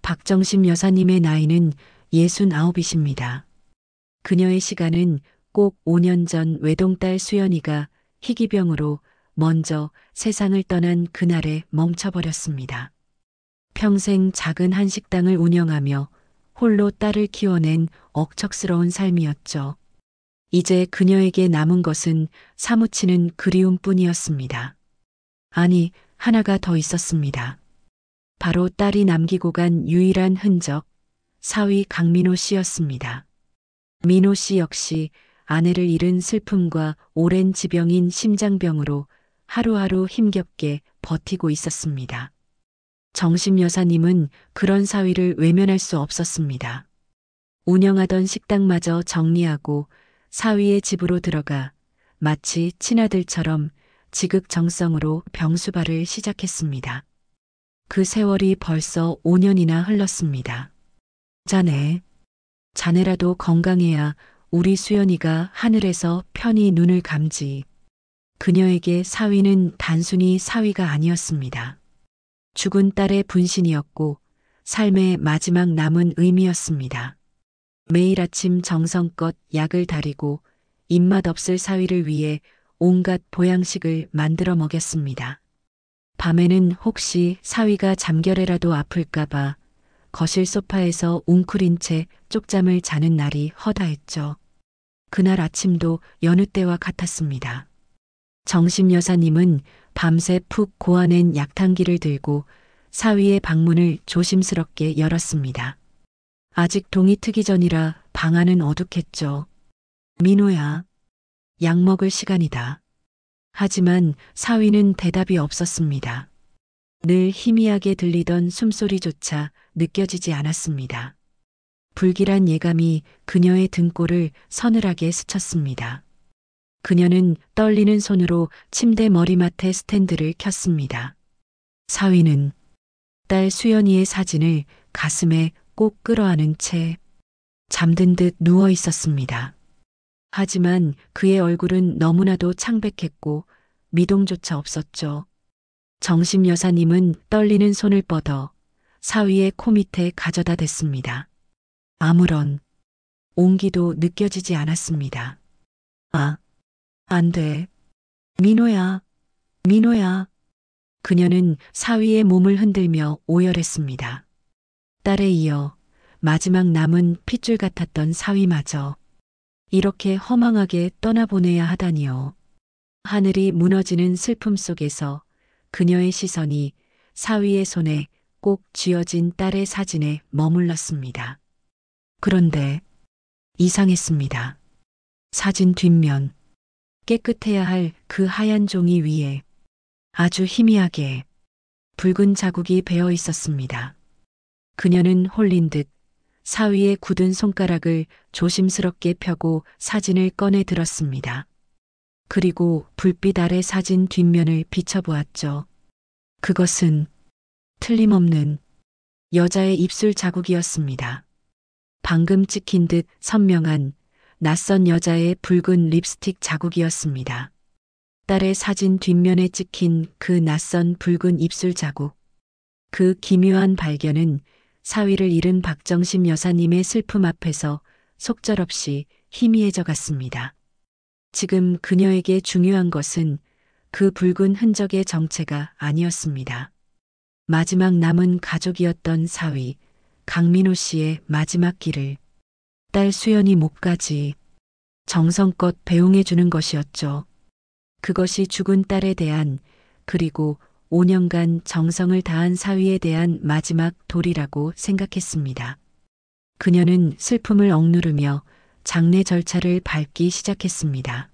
박정심 여사님의 나이는 69이십니다. 그녀의 시간은 꼭 5년 전 외동딸 수연이가 희귀병으로 먼저 세상을 떠난 그날에 멈춰버렸습니다. 평생 작은 한식당을 운영하며 홀로 딸을 키워낸 억척스러운 삶이었죠. 이제 그녀에게 남은 것은 사무치는 그리움뿐이었습니다. 아니, 하나가 더 있었습니다. 바로 딸이 남기고 간 유일한 흔적, 사위 강민호 씨였습니다. 민호 씨 역시 아내를 잃은 슬픔과 오랜 지병인 심장병으로 하루하루 힘겹게 버티고 있었습니다. 정심 여사님은 그런 사위를 외면할 수 없었습니다. 운영하던 식당마저 정리하고 사위의 집으로 들어가 마치 친아들처럼 지극정성으로 병수발을 시작했습니다. 그 세월이 벌써 5년이나 흘렀습니다. 자네라도 건강해야 우리 수연이가 하늘에서 편히 눈을 감지. 그녀에게 사위는 단순히 사위가 아니었습니다. 죽은 딸의 분신이었고 삶의 마지막 남은 의미였습니다. 매일 아침 정성껏 약을 다리고 입맛 없을 사위를 위해 온갖 보양식을 만들어 먹였습니다. 밤에는 혹시 사위가 잠결에라도 아플까봐 거실 소파에서 웅크린 채 쪽잠을 자는 날이 허다했죠. 그날 아침도 여느 때와 같았습니다. 정심 여사님은 밤새 푹 고아낸 약탕기를 들고 사위의 방문을 조심스럽게 열었습니다. 아직 동이 트기 전이라 방 안은 어둑했죠. 민호야, 약 먹을 시간이다. 하지만 사위는 대답이 없었습니다. 늘 희미하게 들리던 숨소리조차 느껴지지 않았습니다. 불길한 예감이 그녀의 등골을 서늘하게 스쳤습니다. 그녀는 떨리는 손으로 침대 머리맡에 스탠드를 켰습니다. 사위는 딸 수연이의 사진을 가슴에 꼭 끌어안은 채 잠든 듯 누워 있었습니다. 하지만 그의 얼굴은 너무나도 창백했고 미동조차 없었죠. 정심 여사님은 떨리는 손을 뻗어 사위의 코 밑에 가져다 댔습니다. 아무런 온기도 느껴지지 않았습니다. 안 돼. 민호야. 그녀는 사위의 몸을 흔들며 오열했습니다. 딸에 이어 마지막 남은 핏줄 같았던 사위마저 이렇게 허망하게 떠나보내야 하다니요. 하늘이 무너지는 슬픔 속에서 그녀의 시선이 사위의 손에 꼭 쥐어진 딸의 사진에 머물렀습니다. 그런데 이상했습니다. 사진 뒷면, 깨끗해야 할 그 하얀 종이 위에 아주 희미하게 붉은 자국이 배어 있었습니다. 그녀는 홀린 듯 사위의 굳은 손가락을 조심스럽게 펴고 사진을 꺼내 들었습니다. 그리고 불빛 아래 사진 뒷면을 비춰보았죠. 그것은 틀림없는 여자의 입술 자국이었습니다. 방금 찍힌 듯 선명한 낯선 여자의 붉은 립스틱 자국이었습니다. 딸의 사진 뒷면에 찍힌 그 낯선 붉은 입술 자국. 그 기묘한 발견은 사위를 잃은 박정심 여사님의 슬픔 앞에서 속절없이 희미해져 갔습니다. 지금 그녀에게 중요한 것은 그 붉은 흔적의 정체가 아니었습니다. 마지막 남은 가족이었던 사위, 강민호 씨의 마지막 길을 딸 수연이 목까지 정성껏 배웅해 주는 것이었죠. 그것이 죽은 딸에 대한 그리고 5년간 정성을 다한 사위에 대한 마지막 도리라고 생각했습니다. 그녀는 슬픔을 억누르며 장례 절차를 밟기 시작했습니다.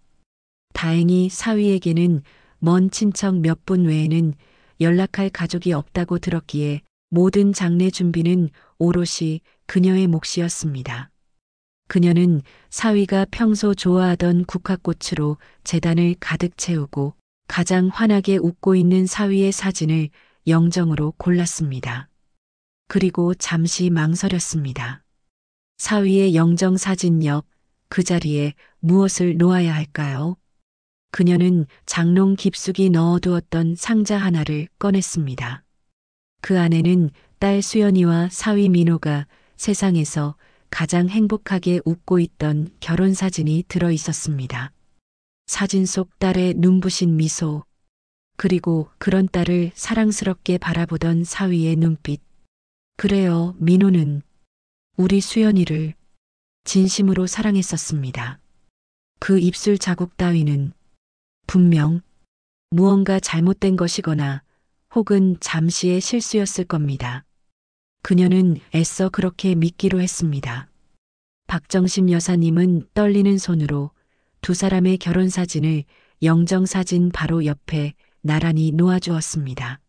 다행히 사위에게는 먼 친척 몇 분 외에는 연락할 가족이 없다고 들었기에 모든 장례 준비는 오롯이 그녀의 몫이었습니다. 그녀는 사위가 평소 좋아하던 국화꽃으로 제단을 가득 채우고 가장 환하게 웃고 있는 사위의 사진을 영정으로 골랐습니다. 그리고 잠시 망설였습니다. 사위의 영정 사진 옆 그 자리에 무엇을 놓아야 할까요? 그녀는 장롱 깊숙이 넣어두었던 상자 하나를 꺼냈습니다. 그 안에는 딸 수연이와 사위 민호가 세상에서 가장 행복하게 웃고 있던 결혼 사진이 들어 있었습니다. 사진 속 딸의 눈부신 미소, 그리고 그런 딸을 사랑스럽게 바라보던 사위의 눈빛. 그래요, 민호는 우리 수연이를 진심으로 사랑했었습니다. 그 입술 자국 따위는 분명 무언가 잘못된 것이거나 혹은 잠시의 실수였을 겁니다. 그녀는 애써 그렇게 믿기로 했습니다. 박정심 여사님은 떨리는 손으로 두 사람의 결혼 사진을 영정사진 바로 옆에 나란히 놓아주었습니다.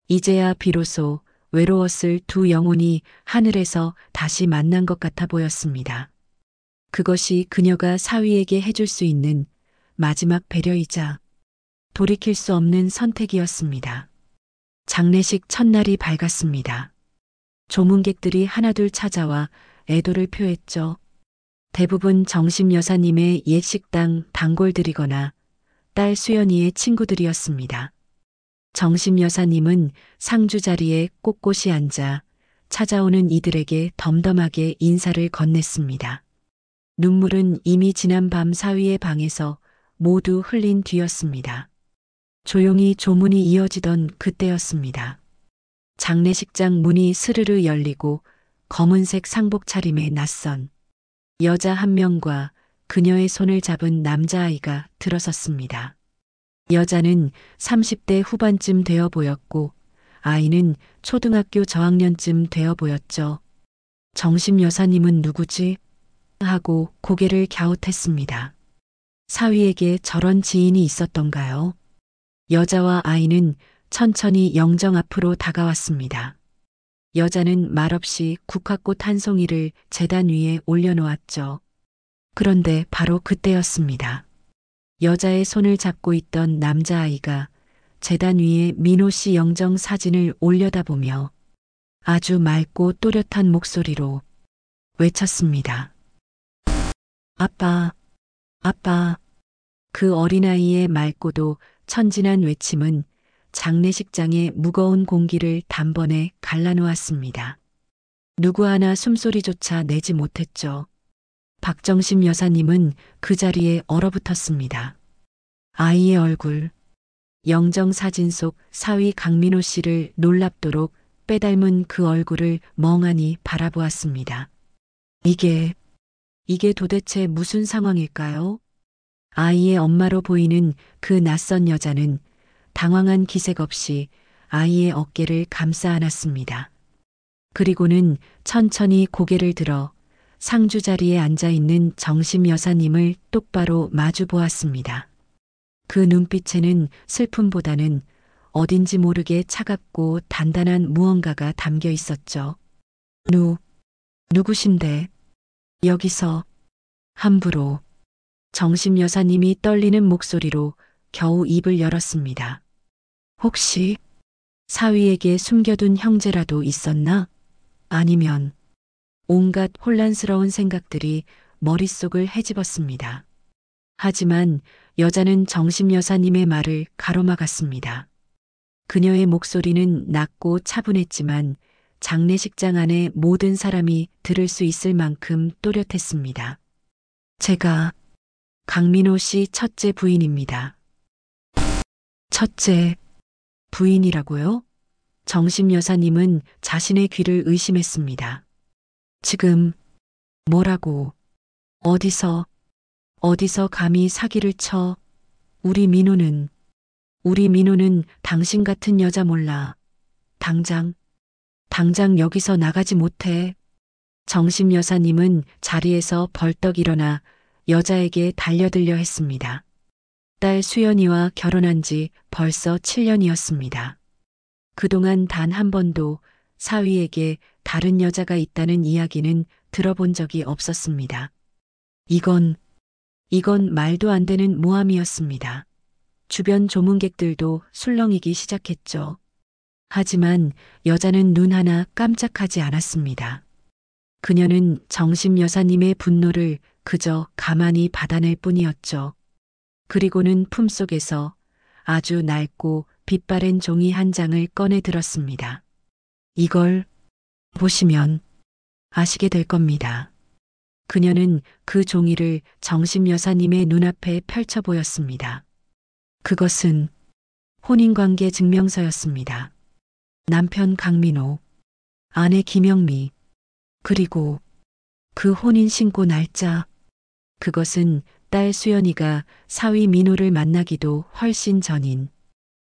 이제야 비로소 외로웠을 두 영혼이 하늘에서 다시 만난 것 같아 보였습니다. 그것이 그녀가 사위에게 해줄 수 있는 마지막 배려이자 돌이킬 수 없는 선택이었습니다. 장례식 첫날이 밝았습니다. 조문객들이 하나둘 찾아와 애도를 표했죠. 대부분 정심 여사님의 옛 식당 단골들이거나 딸 수연이의 친구들이었습니다. 정심 여사님은 상주 자리에 꼿꼿이 앉아 찾아오는 이들에게 덤덤하게 인사를 건넸습니다. 눈물은 이미 지난 밤 사위의 방에서 모두 흘린 뒤였습니다. 조용히 조문이 이어지던 그때였습니다. 장례식장 문이 스르르 열리고 검은색 상복 차림의 낯선 여자 한 명과 그녀의 손을 잡은 남자아이가 들어섰습니다. 여자는 30대 후반쯤 되어 보였고 아이는 초등학교 저학년쯤 되어 보였죠. 정심 여사님은 누구지? 하고 고개를 갸웃했습니다. 사위에게 저런 지인이 있었던가요? 여자와 아이는 천천히 영정 앞으로 다가왔습니다. 여자는 말없이 국화꽃 한 송이를 제단 위에 올려놓았죠. 그런데 바로 그때였습니다. 여자의 손을 잡고 있던 남자아이가 제단 위에 민호 씨 영정 사진을 올려다보며 아주 맑고 또렷한 목소리로 외쳤습니다. 아빠, 아빠. 그 어린아이의 맑고도 천진한 외침은 장례식장의 무거운 공기를 단번에 갈라놓았습니다. 누구 하나 숨소리조차 내지 못했죠. 박정심 여사님은 그 자리에 얼어붙었습니다. 아이의 얼굴, 영정 사진 속 사위 강민호 씨를 놀랍도록 빼닮은 그 얼굴을 멍하니 바라보았습니다. 이게 도대체 무슨 상황일까요? 아이의 엄마로 보이는 그 낯선 여자는 당황한 기색 없이 아이의 어깨를 감싸 안았습니다. 그리고는 천천히 고개를 들어 상주 자리에 앉아 있는 정심 여사님을 똑바로 마주 보았습니다. 그 눈빛에는 슬픔보다는 어딘지 모르게 차갑고 단단한 무언가가 담겨 있었죠. 누구신데? 여기서 함부로 정심 여사님이 떨리는 목소리로 겨우 입을 열었습니다. 혹시 사위에게 숨겨둔 형제라도 있었나? 아니면 온갖 혼란스러운 생각들이 머릿속을 헤집었습니다. 하지만 여자는 정심 여사님의 말을 가로막았습니다. 그녀의 목소리는 낮고 차분했지만 장례식장 안의 모든 사람이 들을 수 있을 만큼 또렷했습니다. 제가 강민호 씨 첫째 부인입니다. 첫째 부인이라고요? 정심 여사님은 자신의 귀를 의심했습니다. 지금 뭐라고? 어디서 감히 사기를 쳐? 우리 민호는 당신 같은 여자 몰라. 당장 여기서 나가지 못해. 정심 여사님은 자리에서 벌떡 일어나 여자에게 달려들려 했습니다. 딸 수연이와 결혼한 지 벌써 7년이었습니다. 그동안 단 한 번도 사위에게 다른 여자가 있다는 이야기는 들어본 적이 없었습니다. 이건 말도 안 되는 모함이었습니다. 주변 조문객들도 술렁이기 시작했죠. 하지만 여자는 눈 하나 깜짝하지 않았습니다. 그녀는 정심 여사님의 분노를 그저 가만히 받아낼 뿐이었죠. 그리고는 품속에서 아주 낡고 빛바랜 종이 한 장을 꺼내 들었습니다. 이걸 보시면 아시게 될 겁니다. 그녀는 그 종이를 정심 여사님의 눈앞에 펼쳐 보였습니다. 그것은 혼인관계 증명서였습니다. 남편 강민호, 아내 김영미, 그리고 그 혼인신고 날짜. 그것은 딸 수연이가 사위 민호를 만나기도 훨씬 전인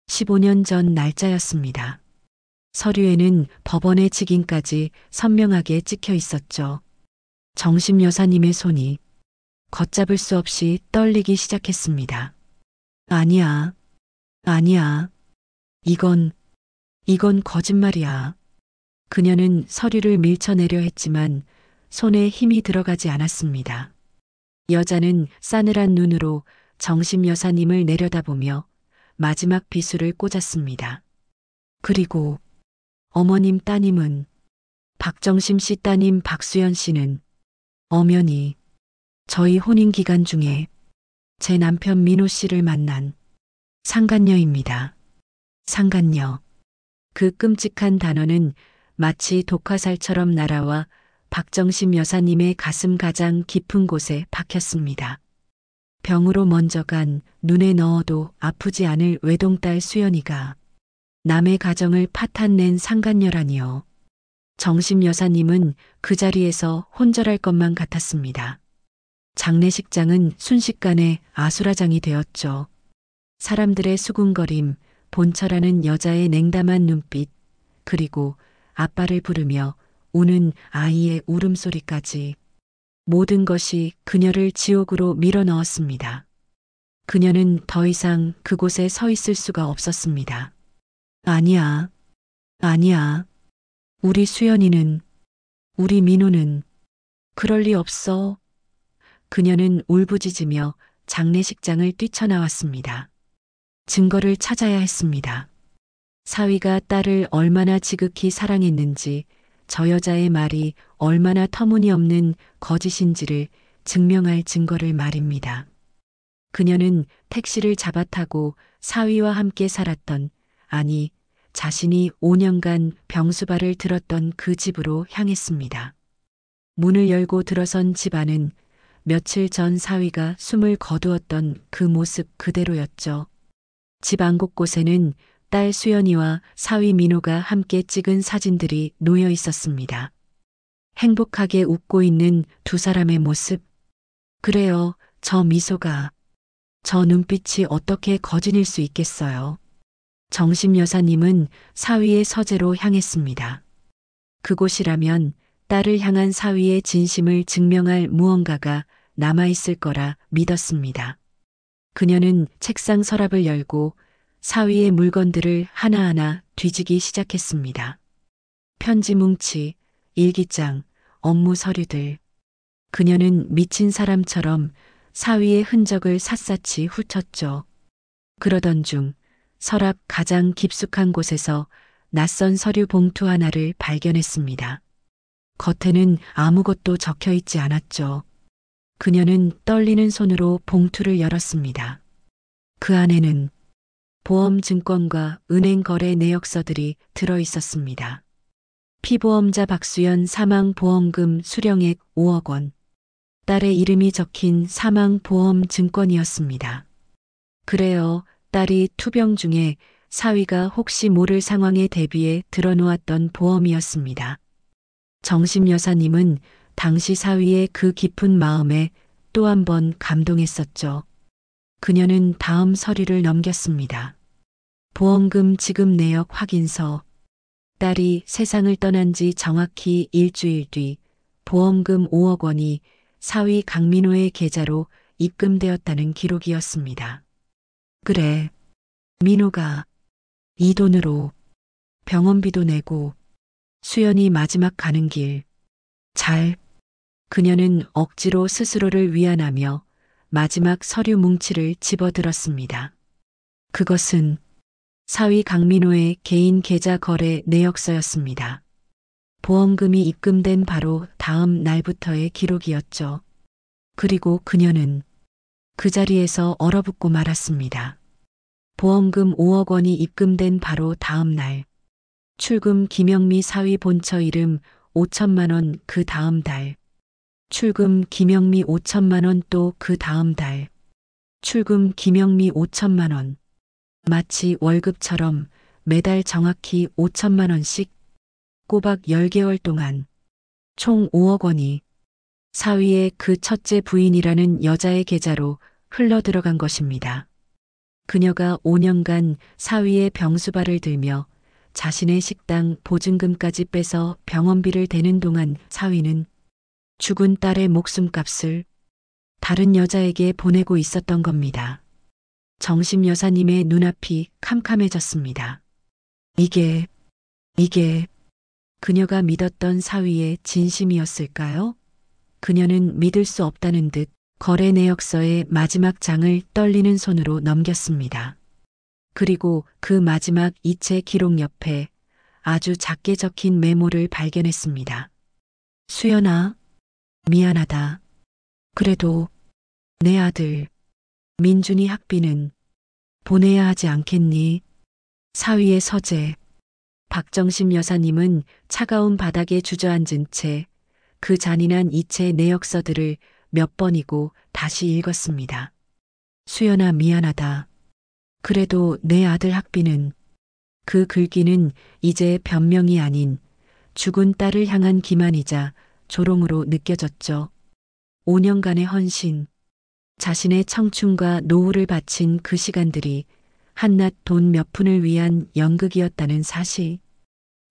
15년 전 날짜였습니다. 서류에는 법원의 직인까지 선명하게 찍혀 있었죠. 정심 여사님의 손이 걷잡을 수 없이 떨리기 시작했습니다. 아니야, 아니야. 이건 거짓말이야. 그녀는 서류를 밀쳐내려 했지만 손에 힘이 들어가지 않았습니다. 여자는 싸늘한 눈으로 정심 여사님을 내려다보며 마지막 비수를 꽂았습니다. 그리고 어머님 따님은, 박정심 씨 따님 박수연 씨는 엄연히 저희 혼인 기간 중에 제 남편 민호 씨를 만난 상간녀입니다. 상간녀. 그 끔찍한 단어는 마치 독화살처럼 날아와 박정심 여사님의 가슴 가장 깊은 곳에 박혔습니다. 병으로 먼저 간 눈에 넣어도 아프지 않을 외동딸 수연이가 남의 가정을 파탄낸 상간녀라니요. 정심 여사님은 그 자리에서 혼절할 것만 같았습니다. 장례식장은 순식간에 아수라장이 되었죠. 사람들의 수군거림, 본처라는 여자의 냉담한 눈빛, 그리고 아빠를 부르며 우는 아이의 울음소리까지 모든 것이 그녀를 지옥으로 밀어넣었습니다. 그녀는 더 이상 그곳에 서 있을 수가 없었습니다. 아니야, 아니야. 우리 수연이는, 우리 민호는 그럴 리 없어. 그녀는 울부짖으며 장례식장을 뛰쳐나왔습니다. 증거를 찾아야 했습니다. 사위가 딸을 얼마나 지극히 사랑했는지, 저 여자의 말이 얼마나 터무니없는 거짓인지를 증명할 증거를 말입니다. 그녀는 택시를 잡아 타고 사위와 함께 살았던, 아니, 자신이 5년간 병수발을 들었던 그 집으로 향했습니다. 문을 열고 들어선 집 안은 며칠 전 사위가 숨을 거두었던 그 모습 그대로였죠. 집 안 곳곳에는 딸 수연이와 사위 민호가 함께 찍은 사진들이 놓여 있었습니다. 행복하게 웃고 있는 두 사람의 모습. 그래요, 저 미소가, 저 눈빛이 어떻게 거짓일 수 있겠어요. 정심 여사님은 사위의 서재로 향했습니다. 그곳이라면 딸을 향한 사위의 진심을 증명할 무언가가 남아있을 거라 믿었습니다. 그녀는 책상 서랍을 열고 사위의 물건들을 하나하나 뒤지기 시작했습니다. 편지 뭉치, 일기장, 업무 서류들. 그녀는 미친 사람처럼 사위의 흔적을 샅샅이 훑었죠. 그러던 중 서랍 가장 깊숙한 곳에서 낯선 서류 봉투 하나를 발견했습니다. 겉에는 아무것도 적혀 있지 않았죠. 그녀는 떨리는 손으로 봉투를 열었습니다. 그 안에는 보험 증권과 은행 거래 내역서들이 들어 있었습니다. 피보험자 박수연 사망보험금 수령액 5억 원. 딸의 이름이 적힌 사망보험 증권이었습니다. 그래요, 딸이 투병 중에 사위가 혹시 모를 상황에 대비해 들어놓았던 보험이었습니다. 정심 여사님은 당시 사위의 그 깊은 마음에 또 한 번 감동했었죠. 그녀는 다음 서류를 넘겼습니다. 보험금 지급 내역 확인서. 딸이 세상을 떠난 지 정확히 일주일 뒤 보험금 5억 원이 사위 강민호의 계좌로 입금되었다는 기록이었습니다. 그래, 민호가 이 돈으로 병원비도 내고 수연이 마지막 가는 길 잘. 그녀는 억지로 스스로를 위안하며 마지막 서류 뭉치를 집어들었습니다. 그것은 사위 강민호의 개인 계좌 거래 내역서였습니다. 보험금이 입금된 바로 다음 날부터의 기록이었죠. 그리고 그녀는 그 자리에서 얼어붙고 말았습니다. 보험금 5억 원이 입금된 바로 다음 날, 출금 김영미 사위 본처 이름 5천만 원 그 다음 달. 출금 김영미 5천만 원 또 그 다음 달. 출금 김영미 5천만 원. 마치 월급처럼 매달 정확히 5천만 원씩 꼬박 10개월 동안 총 5억 원이 사위의 그 첫째 부인이라는 여자의 계좌로 흘러 들어간 것입니다. 그녀가 5년간 사위의 병수발을 들며 자신의 식당 보증금까지 빼서 병원비를 대는 동안 사위는 죽은 딸의 목숨값을 다른 여자에게 보내고 있었던 겁니다. 정심 여사님의 눈앞이 캄캄해졌습니다. 이게 그녀가 믿었던 사위의 진심이었을까요? 그녀는 믿을 수 없다는 듯 거래 내역서의 마지막 장을 떨리는 손으로 넘겼습니다. 그리고 그 마지막 이체 기록 옆에 아주 작게 적힌 메모를 발견했습니다. 수연아, 미안하다. 그래도 내 아들 민준이 학비는 보내야 하지 않겠니? 사위의 서재. 박정심 여사님은 차가운 바닥에 주저앉은 채 그 잔인한 이체 내역서들을 몇 번이고 다시 읽었습니다. 수연아 미안하다. 그래도 내 아들 학비는. 그 글귀는 이제 변명이 아닌 죽은 딸을 향한 기만이자 조롱으로 느껴졌죠. 5년간의 헌신, 자신의 청춘과 노후를 바친 그 시간들이 한낱 돈 몇 푼을 위한 연극이었다는 사실.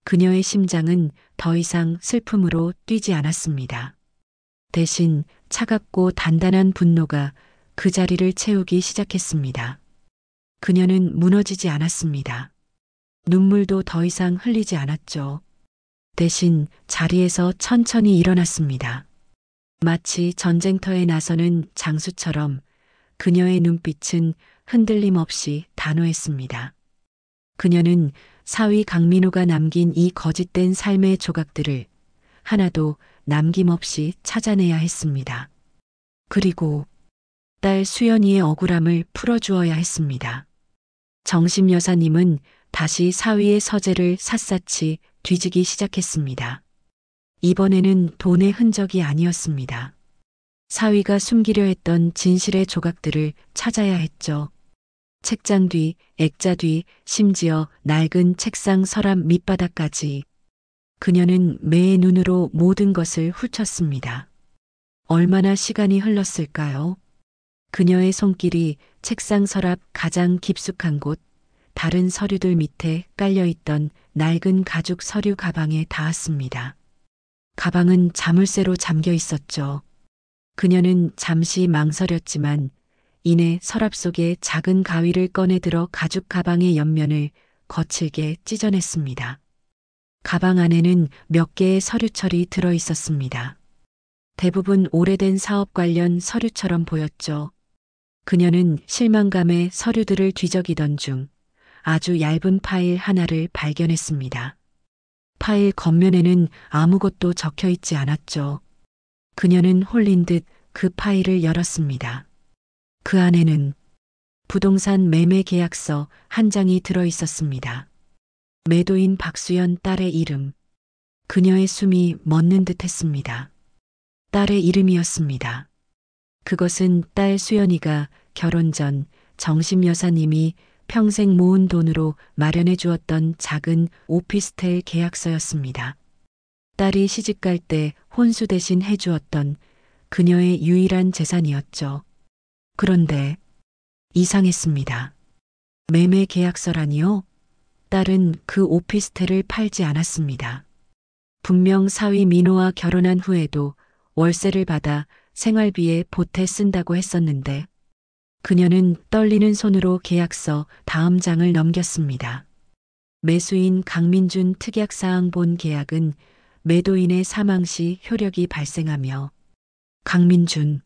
그녀의 심장은 더 이상 슬픔으로 뛰지 않았습니다. 대신 차갑고 단단한 분노가 그 자리를 채우기 시작했습니다. 그녀는 무너지지 않았습니다. 눈물도 더 이상 흘리지 않았죠. 대신 자리에서 천천히 일어났습니다. 마치 전쟁터에 나서는 장수처럼 그녀의 눈빛은 흔들림 없이 단호했습니다. 그녀는 사위 강민호가 남긴 이 거짓된 삶의 조각들을 하나도 남김없이 찾아내야 했습니다. 그리고 딸 수연이의 억울함을 풀어주어야 했습니다. 정심 여사님은 다시 사위의 서재를 샅샅이 뒤지기 시작했습니다. 이번에는 돈의 흔적이 아니었습니다. 사위가 숨기려 했던 진실의 조각들을 찾아야 했죠. 책장 뒤, 액자 뒤, 심지어 낡은 책상 서랍 밑바닥까지. 그녀는 매의 눈으로 모든 것을 훑었습니다. 얼마나 시간이 흘렀을까요? 그녀의 손길이 책상 서랍 가장 깊숙한 곳, 다른 서류들 밑에 깔려있던 낡은 가죽 서류 가방에 닿았습니다. 가방은 자물쇠로 잠겨 있었죠. 그녀는 잠시 망설였지만 이내 서랍 속에 작은 가위를 꺼내 들어 가죽 가방의 옆면을 거칠게 찢어냈습니다. 가방 안에는 몇 개의 서류철이 들어 있었습니다. 대부분 오래된 사업 관련 서류처럼 보였죠. 그녀는 실망감에 서류들을 뒤적이던 중 아주 얇은 파일 하나를 발견했습니다. 파일 겉면에는 아무것도 적혀 있지 않았죠. 그녀는 홀린 듯 그 파일을 열었습니다. 그 안에는 부동산 매매 계약서 한 장이 들어 있었습니다. 매도인 박수연 딸의 이름. 그녀의 숨이 멎는 듯 했습니다. 딸의 이름이었습니다. 그것은 딸 수연이가 결혼 전 정심 여사님이 평생 모은 돈으로 마련해 주었던 작은 오피스텔 계약서였습니다. 딸이 시집갈 때 혼수 대신 해주었던 그녀의 유일한 재산이었죠. 그런데 이상했습니다. 매매 계약서라니요? 딸은 그 오피스텔을 팔지 않았습니다. 분명 사위 민호와 결혼한 후에도 월세를 받아 생활비에 보태 쓴다고 했었는데 그녀는 떨리는 손으로 계약서 다음 장을 넘겼습니다. 매수인 강민준 특약사항 본 계약은 매도인의 사망 시 효력이 발생하며 강민준,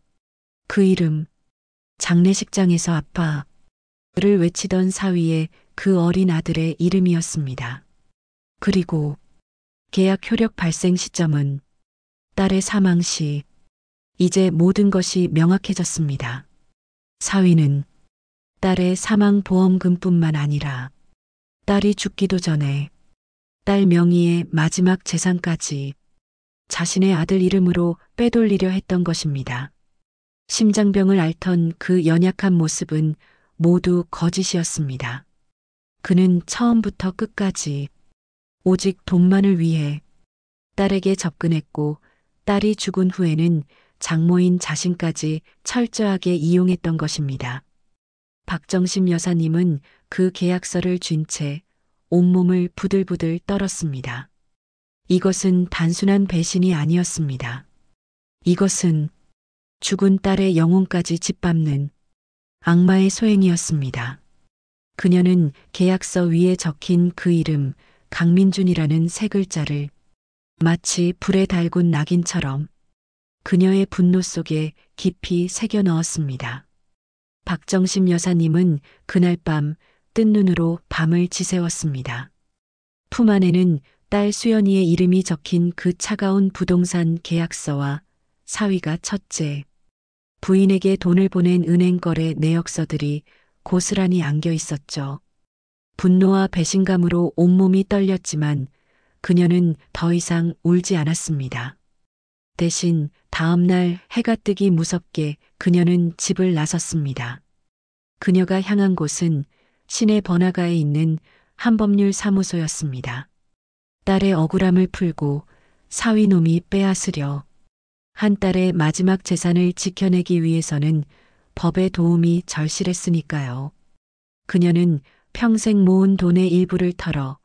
그 이름, 장례식장에서 아빠를 외치던 사위의 그 어린 아들의 이름이었습니다. 그리고 계약 효력 발생 시점은 딸의 사망 시. 이제 모든 것이 명확해졌습니다. 사위는 딸의 사망 보험금뿐만 아니라 딸이 죽기도 전에 딸 명의의 마지막 재산까지 자신의 아들 이름으로 빼돌리려 했던 것입니다. 심장병을 앓던 그 연약한 모습은 모두 거짓이었습니다. 그는 처음부터 끝까지 오직 돈만을 위해 딸에게 접근했고 딸이 죽은 후에는 장모인 자신까지 철저하게 이용했던 것입니다. 박정심 여사님은 그 계약서를 쥔 채 온몸을 부들부들 떨었습니다. 이것은 단순한 배신이 아니었습니다. 이것은 죽은 딸의 영혼까지 짓밟는 악마의 소행이었습니다. 그녀는 계약서 위에 적힌 그 이름 강민준이라는 세 글자를 마치 불에 달군 낙인처럼 그녀의 분노 속에 깊이 새겨 넣었습니다. 박정심 여사님은 그날 밤 뜬 눈으로 밤을 지새웠습니다. 품 안에는 딸 수연이의 이름이 적힌 그 차가운 부동산 계약서와 사위가 첫째, 부인에게 돈을 보낸 은행 거래 내역서들이 고스란히 안겨 있었죠. 분노와 배신감으로 온몸이 떨렸지만 그녀는 더 이상 울지 않았습니다. 대신 다음 날 해가 뜨기 무섭게 그녀는 집을 나섰습니다. 그녀가 향한 곳은 시내 번화가에 있는 한법률 사무소였습니다. 딸의 억울함을 풀고 사위놈이 빼앗으려 한 딸의 마지막 재산을 지켜내기 위해서는 법의 도움이 절실했으니까요. 그녀는 평생 모은 돈의 일부를 털어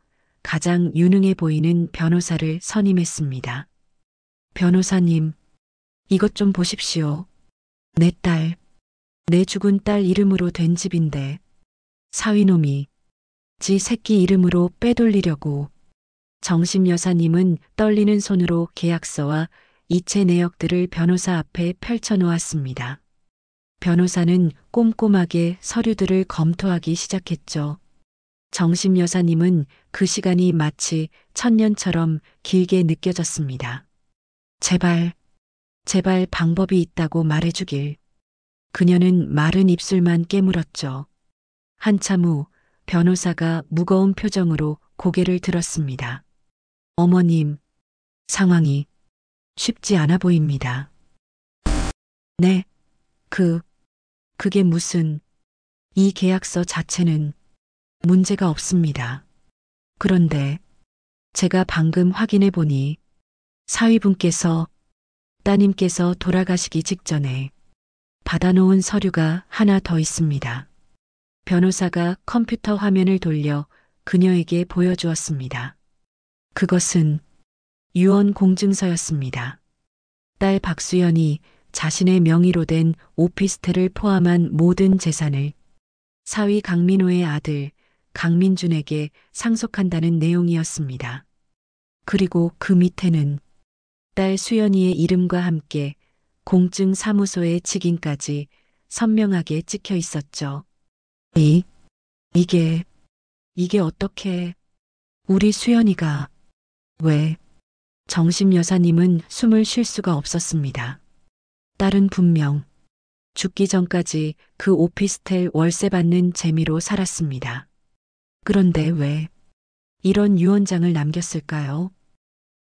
가장 유능해 보이는 변호사를 선임했습니다. 변호사님, 이것 좀 보십시오. 내 딸, 내 죽은 딸 이름으로 된 집인데 사위놈이 지 새끼 이름으로 빼돌리려고. 정심 여사님은 떨리는 손으로 계약서와 이체 내역들을 변호사 앞에 펼쳐놓았습니다. 변호사는 꼼꼼하게 서류들을 검토하기 시작했죠. 정심 여사님은 그 시간이 마치 천년처럼 길게 느껴졌습니다. 제발, 제발 방법이 있다고 말해주길. 그녀는 마른 입술만 깨물었죠. 한참 후 변호사가 무거운 표정으로 고개를 들었습니다. 어머님, 상황이 쉽지 않아 보입니다. 네, 그게 무슨, 이 계약서 자체는 문제가 없습니다. 그런데 제가 방금 확인해 보니 사위분께서 따님께서 돌아가시기 직전에 받아놓은 서류가 하나 더 있습니다. 변호사가 컴퓨터 화면을 돌려 그녀에게 보여주었습니다. 그것은 유언 공증서였습니다. 딸 박수연이 자신의 명의로 된 오피스텔을 포함한 모든 재산을 사위 강민호의 아들 강민준에게 상속한다는 내용이었습니다. 그리고 그 밑에는 딸 수연이의 이름과 함께 공증 사무소의 직인까지 선명하게 찍혀 있었죠. 이게 어떻게, 우리 수연이가, 왜? 정심 여사님은 숨을 쉴 수가 없었습니다. 딸은 분명 죽기 전까지 그 오피스텔 월세 받는 재미로 살았습니다. 그런데 왜 이런 유언장을 남겼을까요?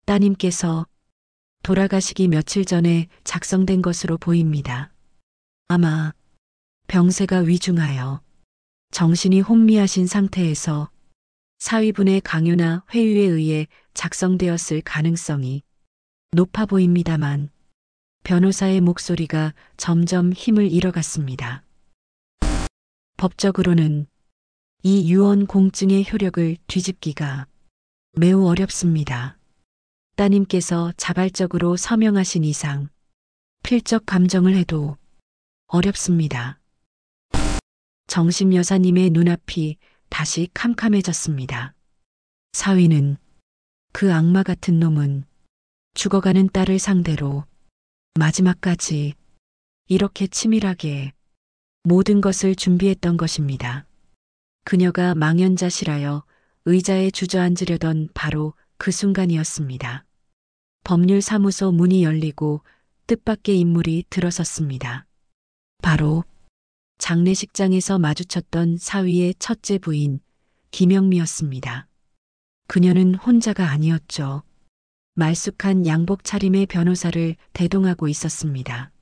따님께서 돌아가시기 며칠 전에 작성된 것으로 보입니다. 아마 병세가 위중하여 정신이 혼미하신 상태에서 사위분의 강요나 회유에 의해 작성되었을 가능성이 높아 보입니다만 변호사의 목소리가 점점 힘을 잃어갔습니다. 법적으로는 이 유언 공증의 효력을 뒤집기가 매우 어렵습니다. 따님께서 자발적으로 서명하신 이상 필적 감정을 해도 어렵습니다. 정심 여사님의 눈앞이 다시 캄캄해졌습니다. 사위는, 그 악마 같은 놈은 죽어가는 딸을 상대로 마지막까지 이렇게 치밀하게 모든 것을 준비했던 것입니다. 그녀가 망연자실하여 의자에 주저앉으려던 바로 그 순간이었습니다. 법률사무소 문이 열리고 뜻밖의 인물이 들어섰습니다. 바로 장례식장에서 마주쳤던 사위의 첫째 부인 김영미였습니다. 그녀는 혼자가 아니었죠. 말쑥한 양복 차림의 변호사를 대동하고 있었습니다.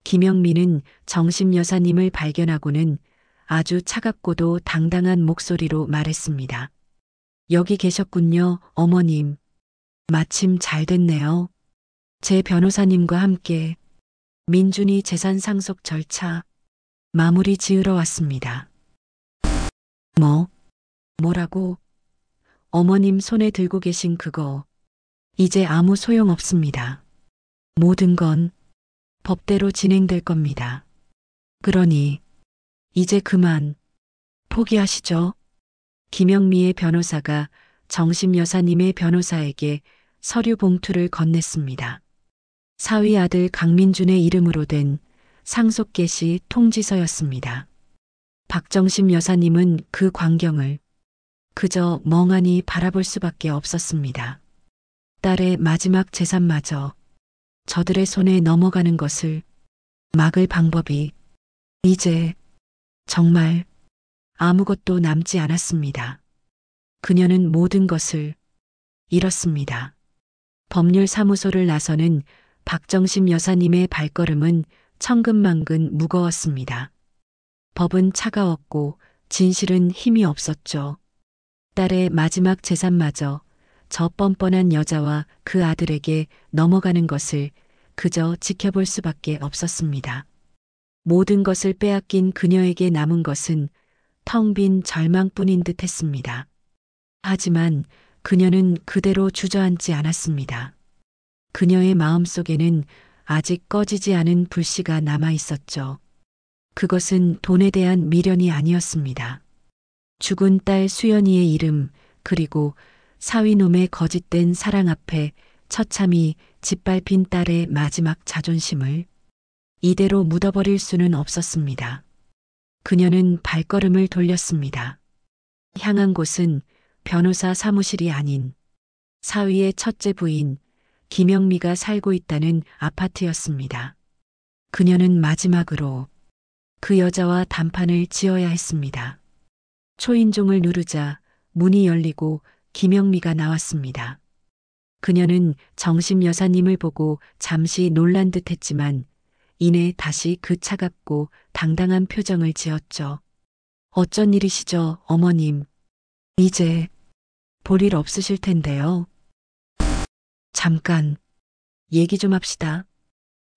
김영미는 정심 여사님을 발견하고는 아주 차갑고도 당당한 목소리로 말했습니다. 여기 계셨군요, 어머님. 마침 잘 됐네요. 제 변호사님과 함께 민준이 재산 상속 절차 마무리 지으러 왔습니다. 뭐라고? 어머님 손에 들고 계신 그거 이제 아무 소용 없습니다. 모든 건 법대로 진행될 겁니다. 그러니 이제 그만 포기하시죠. 김영미의 변호사가 정심 여사님의 변호사에게 서류 봉투를 건넸습니다. 사위 아들 강민준의 이름으로 된 상속 개시 통지서였습니다. 박정심 여사님은 그 광경을 그저 멍하니 바라볼 수밖에 없었습니다. 딸의 마지막 재산마저 저들의 손에 넘어가는 것을 막을 방법이 이제 정말 아무것도 남지 않았습니다. 그녀는 모든 것을 잃었습니다. 법률사무소를 나서는 박정심 여사님의 발걸음은 천근만근 무거웠습니다. 법은 차가웠고 진실은 힘이 없었죠. 딸의 마지막 재산마저 저 뻔뻔한 여자와 그 아들에게 넘어가는 것을 그저 지켜볼 수밖에 없었습니다. 모든 것을 빼앗긴 그녀에게 남은 것은 텅 빈 절망뿐인 듯 했습니다. 하지만 그녀는 그대로 주저앉지 않았습니다. 그녀의 마음속에는 아직 꺼지지 않은 불씨가 남아 있었죠. 그것은 돈에 대한 미련이 아니었습니다. 죽은 딸 수연이의 이름 그리고 사위놈의 거짓된 사랑 앞에 처참히 짓밟힌 딸의 마지막 자존심을 이대로 묻어버릴 수는 없었습니다. 그녀는 발걸음을 돌렸습니다. 향한 곳은 변호사 사무실이 아닌 사위의 첫째 부인 김영미가 살고 있다는 아파트였습니다. 그녀는 마지막으로 그 여자와 단판을 지어야 했습니다. 초인종을 누르자 문이 열리고 김영미가 나왔습니다. 그녀는 정심 여사님을 보고 잠시 놀란 듯 했지만 이내 다시 그 차갑고 당당한 표정을 지었죠. 어쩐 일이시죠, 어머님. 이제 볼 일 없으실 텐데요. 잠깐 얘기 좀 합시다.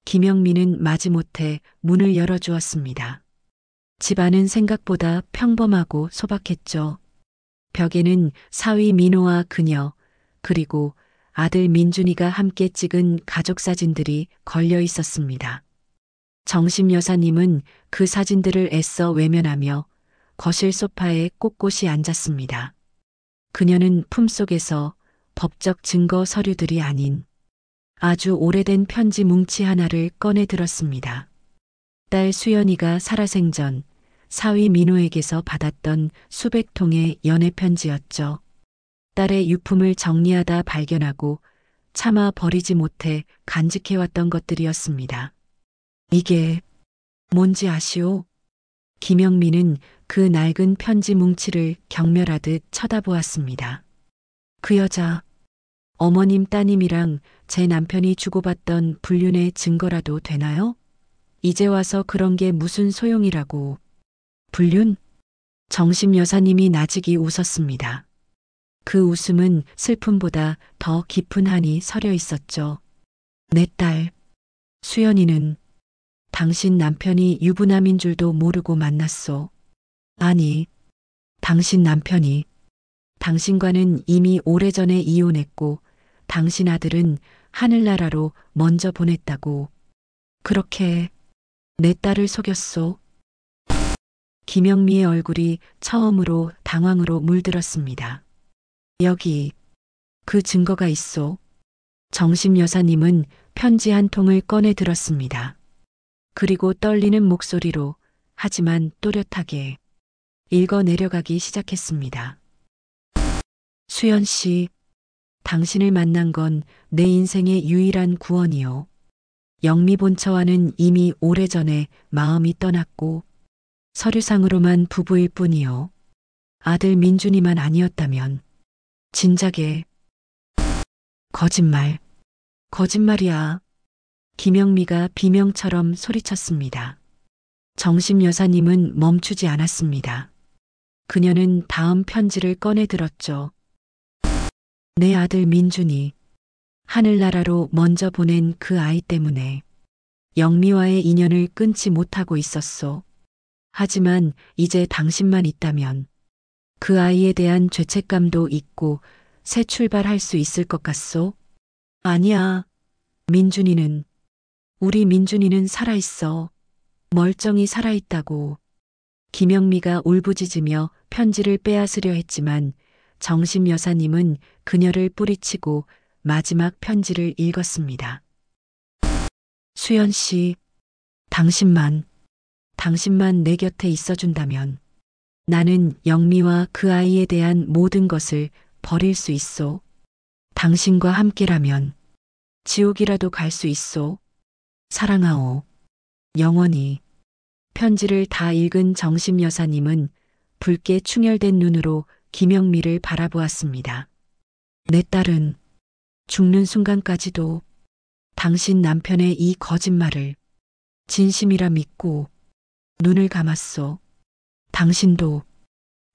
김영미는 마지못해 문을 열어주었습니다. 집안은 생각보다 평범하고 소박했죠. 벽에는 사위 민호와 그녀 그리고 아들 민준이가 함께 찍은 가족 사진들이 걸려 있었습니다. 정심 여사님은 그 사진들을 애써 외면하며 거실 소파에 꼿꼿이 앉았습니다. 그녀는 품속에서 법적 증거 서류들이 아닌 아주 오래된 편지 뭉치 하나를 꺼내 들었습니다. 딸 수연이가 살아생전 사위 민호에게서 받았던 수백 통의 연애 편지였죠. 딸의 유품을 정리하다 발견하고 차마 버리지 못해 간직해왔던 것들이었습니다. 이게 뭔지 아시오? 김영미는 그 낡은 편지 뭉치를 경멸하듯 쳐다보았습니다. 그 여자, 어머님 따님이랑 제 남편이 주고받던 불륜의 증거라도 되나요? 이제 와서 그런 게 무슨 소용이라고. 불륜? 정심 여사님이 나직이 웃었습니다. 그 웃음은 슬픔보다 더 깊은 한이 서려 있었죠. 내 딸, 수연이는 당신 남편이 유부남인 줄도 모르고 만났소. 아니, 당신 남편이 당신과는 이미 오래전에 이혼했고 당신 아들은 하늘나라로 먼저 보냈다고. 그렇게 내 딸을 속였소. 김영미의 얼굴이 처음으로 당황으로 물들었습니다. 여기 그 증거가 있소. 정심 여사님은 편지 한 통을 꺼내 들었습니다. 그리고 떨리는 목소리로 하지만 또렷하게 읽어 내려가기 시작했습니다. 수연 씨, 당신을 만난 건 내 인생의 유일한 구원이요. 영미 본처와는 이미 오래전에 마음이 떠났고 서류상으로만 부부일 뿐이요. 아들 민준이만 아니었다면 진작에. 거짓말. 거짓말이야. 김영미가 비명처럼 소리쳤습니다. 정심 여사님은 멈추지 않았습니다. 그녀는 다음 편지를 꺼내 들었죠. 내 아들 민준이 하늘나라로 먼저 보낸 그 아이 때문에 영미와의 인연을 끊지 못하고 있었소. 하지만 이제 당신만 있다면 그 아이에 대한 죄책감도 잊고 새 출발할 수 있을 것 같소? 아니야. 우리 민준이는 살아있어. 멀쩡히 살아있다고. 김영미가 울부짖으며 편지를 빼앗으려 했지만 정심 여사님은 그녀를 뿌리치고 마지막 편지를 읽었습니다. 수연 씨, 당신만 내 곁에 있어준다면 나는 영미와 그 아이에 대한 모든 것을 버릴 수 있소. 당신과 함께라면 지옥이라도 갈 수 있소. 사랑하오. 영원히. 편지를 다 읽은 정심 여사님은 붉게 충혈된 눈으로 김영미를 바라보았습니다. 내 딸은 죽는 순간까지도 당신 남편의 이 거짓말을 진심이라 믿고 눈을 감았소.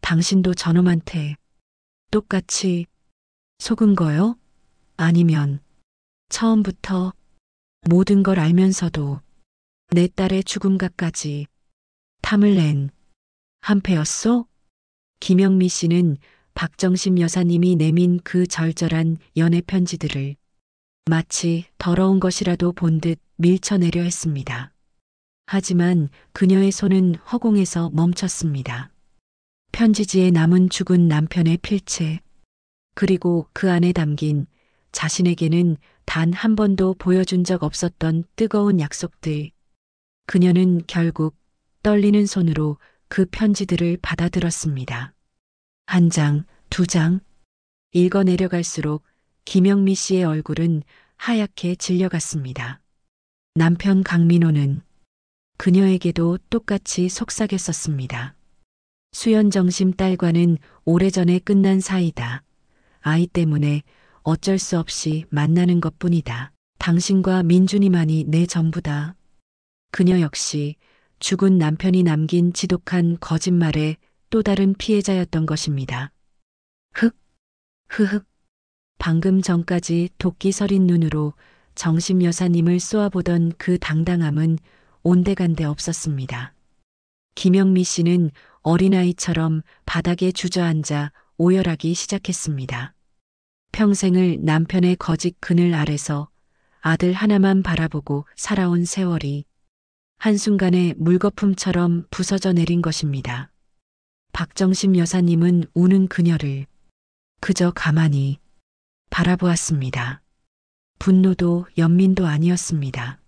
당신도 저놈한테 똑같이 속은 거요? 아니면 처음부터 모든 걸 알면서도 내 딸의 죽음각까지 탐을 낸 한패였소? 김영미 씨는 박정심 여사님이 내민 그 절절한 연애 편지들을 마치 더러운 것이라도 본 듯 밀쳐내려 했습니다. 하지만 그녀의 손은 허공에서 멈췄습니다. 편지지에 남은 죽은 남편의 필체, 그리고 그 안에 담긴 자신에게는 단 한 번도 보여준 적 없었던 뜨거운 약속들. 그녀는 결국 떨리는 손으로 그 편지들을 받아들었습니다. 한 장, 두 장, 읽어 내려갈수록 김영미 씨의 얼굴은 하얗게 질려갔습니다. 남편 강민호는 그녀에게도 똑같이 속삭였었습니다. 수연정심 딸과는 오래전에 끝난 사이다. 아이 때문에 어쩔 수 없이 만나는 것뿐이다. 당신과 민준이만이 내 전부다. 그녀 역시 죽은 남편이 남긴 지독한 거짓말의 또 다른 피해자였던 것입니다. 흐흑. 방금 전까지 도끼 서린 눈으로 정심 여사님을 쏘아보던 그 당당함은 온데간데 없었습니다. 김영미 씨는 어린아이처럼 바닥에 주저앉아 오열하기 시작했습니다. 평생을 남편의 거짓 그늘 아래서 아들 하나만 바라보고 살아온 세월이 한순간에 물거품처럼 부서져 내린 것입니다. 박정심 여사님은 우는 그녀를 그저 가만히 바라보았습니다. 분노도 연민도 아니었습니다.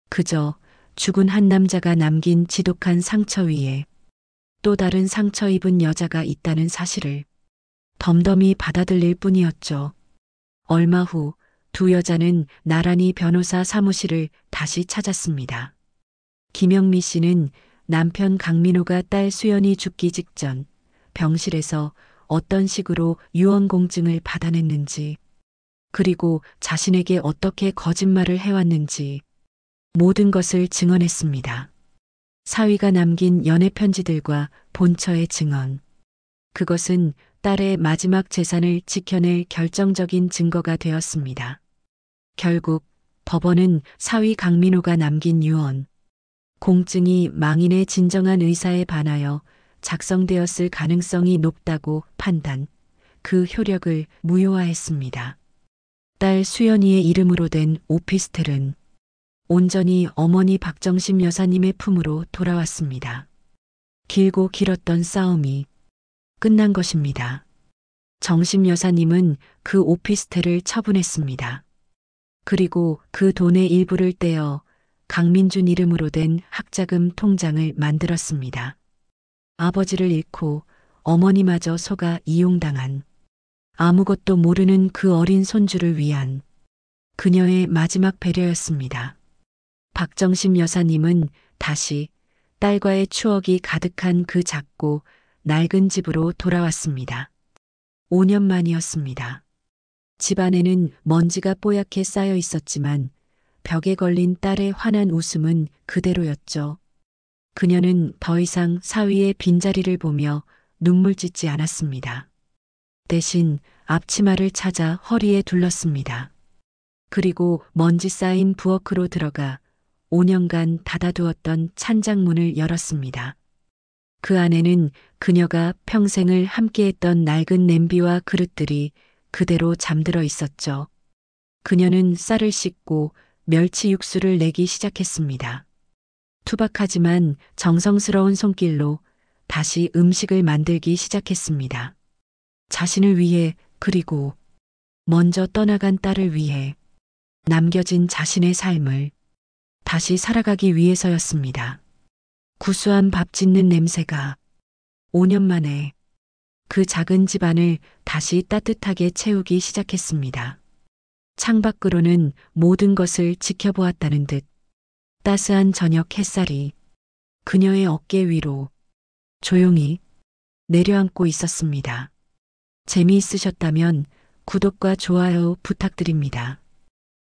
그저 죽은 한 남자가 남긴 지독한 상처 위에 또 다른 상처 입은 여자가 있다는 사실을 덤덤히 받아들일 뿐이었죠. 얼마 후 두 여자는 나란히 변호사 사무실을 다시 찾았습니다. 김영미 씨는 남편 강민호가 딸 수연이 죽기 직전 병실에서 어떤 식으로 유언공증을 받아냈는지, 그리고 자신에게 어떻게 거짓말을 해왔는지 모든 것을 증언했습니다. 사위가 남긴 연애 편지들과 본처의 증언. 그것은 딸의 마지막 재산을 지켜낼 결정적인 증거가 되었습니다. 결국 법원은 사위 강민호가 남긴 유언, 공증이 망인의 진정한 의사에 반하여 작성되었을 가능성이 높다고 판단, 그 효력을 무효화했습니다. 딸 수연이의 이름으로 된 오피스텔은 온전히 어머니 박정심 여사님의 품으로 돌아왔습니다. 길고 길었던 싸움이 끝난 것입니다. 정심 여사님은 그 오피스텔을 처분했습니다. 그리고 그 돈의 일부를 떼어 강민준 이름으로 된 학자금 통장을 만들었습니다. 아버지를 잃고 어머니마저 속아 이용당한 아무것도 모르는 그 어린 손주를 위한 그녀의 마지막 배려였습니다. 박정심 여사님은 다시 딸과의 추억이 가득한 그 작고 낡은 집으로 돌아왔습니다. 5년 만이었습니다. 집안에는 먼지가 뽀얗게 쌓여 있었지만 벽에 걸린 딸의 환한 웃음은 그대로였죠. 그녀는 더 이상 사위의 빈자리를 보며 눈물 짓지 않았습니다. 대신 앞치마를 찾아 허리에 둘렀습니다. 그리고 먼지 쌓인 부엌으로 들어가 5년간 닫아두었던 찬장문을 열었습니다. 그 안에는 그녀가 평생을 함께했던 낡은 냄비와 그릇들이 그대로 잠들어 있었죠. 그녀는 쌀을 씻고 멸치 육수를 내기 시작했습니다. 투박하지만 정성스러운 손길로 다시 음식을 만들기 시작했습니다. 자신을 위해, 그리고 먼저 떠나간 딸을 위해, 남겨진 자신의 삶을 다시 살아가기 위해서였습니다. 구수한 밥 짓는 냄새가 5년 만에 그 작은 집안을 다시 따뜻하게 채우기 시작했습니다. 창밖으로는 모든 것을 지켜보았다는 듯 따스한 저녁 햇살이 그녀의 어깨 위로 조용히 내려앉고 있었습니다. 재미있으셨다면 구독과 좋아요 부탁드립니다.